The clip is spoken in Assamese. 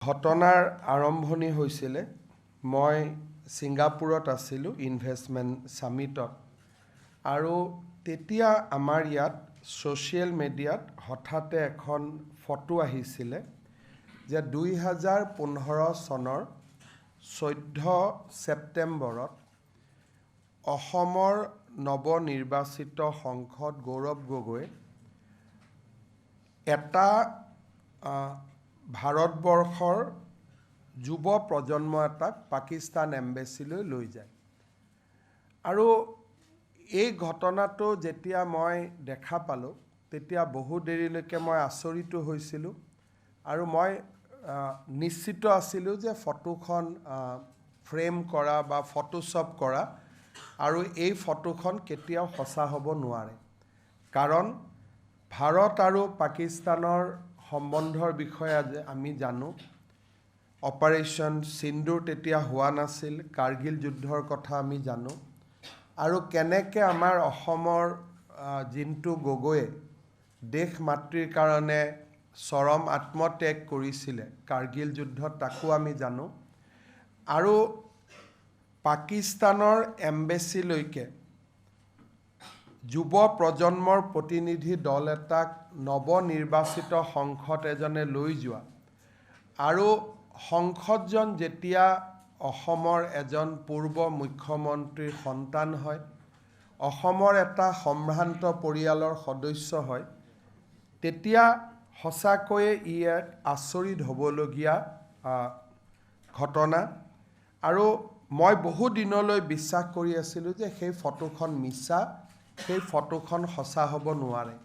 ঘটনাৰ আৰম্ভণি হৈছিলে মই ছিংগাপুৰত আছিলোঁ ইনভেষ্টমেণ্ট সামিটত আৰু তেতিয়া আমাৰ ইয়াত ছ'চিয়েল মিডিয়াত হঠাতে এখন ফটো আহিছিলে যে 2015 চনৰ 14 ছেপ্টেম্বৰত অসমৰ নৱনিৰ্বাচিত সাংসদ গৌৰৱ গগৈ এটা ভাৰতবৰ্ষৰ যুৱ প্ৰজন্ম এটাক পাকিস্তান এম্বেচিলৈ লৈ যায় আৰু এই ঘটনাটো যেতিয়া মই দেখা পালোঁ তেতিয়া বহু দেৰিলৈকে মই আচৰিত হৈছিলোঁ আৰু মই নিশ্চিত আছিলোঁ যে ফটোখন ফ্ৰেম কৰা বা ফটোশ্বপ কৰা আৰু এই ফটোখন কেতিয়াও সঁচা হ'ব নোৱাৰে কাৰণ ভাৰত আৰু পাকিস্তানৰ সম্বন্ধৰ বিষয়ে আমি জানো অপাৰেশ্যন সিন্দুৰ তেতিয়া হোৱা নাছিল কাৰ্গিল যুদ্ধৰ কথা আমি জানো আৰু কেনেকৈ আমাৰ অসমৰ জিন্তু গগৈয়ে দেশ মাতৃৰ কাৰণে চৰম আত্মত্যাগ কৰিছিলে কাৰ্গিল যুদ্ধত তাকো আমি জানো আৰু পাকিস্তানৰ এম্বেচিলৈকে যুৱ প্ৰজন্মৰ প্ৰতিনিধি দল এটাক নৱনিৰ্বাচিত সাংসদ এজনে লৈ যোৱা আৰু সাংসদজন যেতিয়া অসমৰ এজন পূৰ্ব মুখ্যমন্ত্ৰীৰ সন্তান হয় অসমৰ এটা সম্ভ্ৰান্ত পৰিয়ালৰ সদস্য হয় তেতিয়া সঁচাকৈয়ে ই এক আচৰিত হ'বলগীয়া ঘটনা আৰু মই বহু দিনলৈ বিশ্বাস কৰি আছিলোঁ যে সেই ফটোখন মিছা সেই ফটোখন সঁচা হ'ব নোৱাৰে